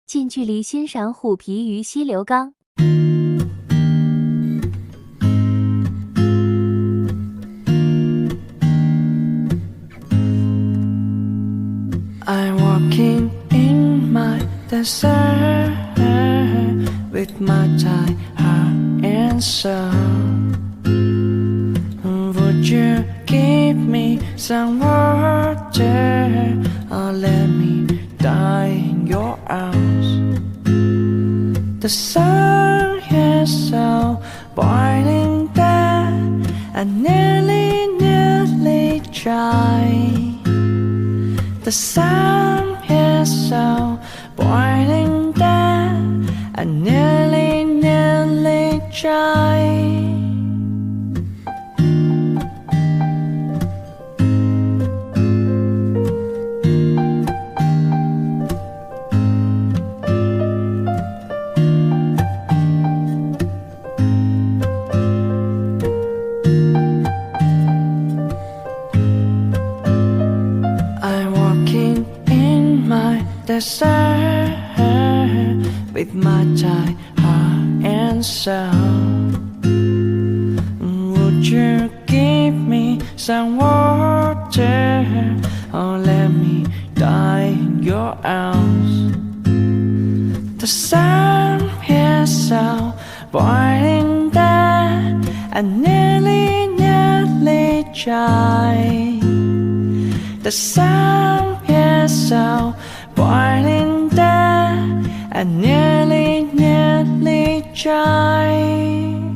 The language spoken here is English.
近距离欣赏虎皮鱼溪流缸。I'm walking in my desert with my tired heart and soul. Would you give me some water or let me die in your arms? The sun is so boiling that I nearly dry. The sun is so boiling that I nearly dry. I'm walking in my desert with my tired heart and soul. Would you give me some water or let me die in your arms? The sun is so boiling that I nearly dry. The sun is so boiling that I nearly dry.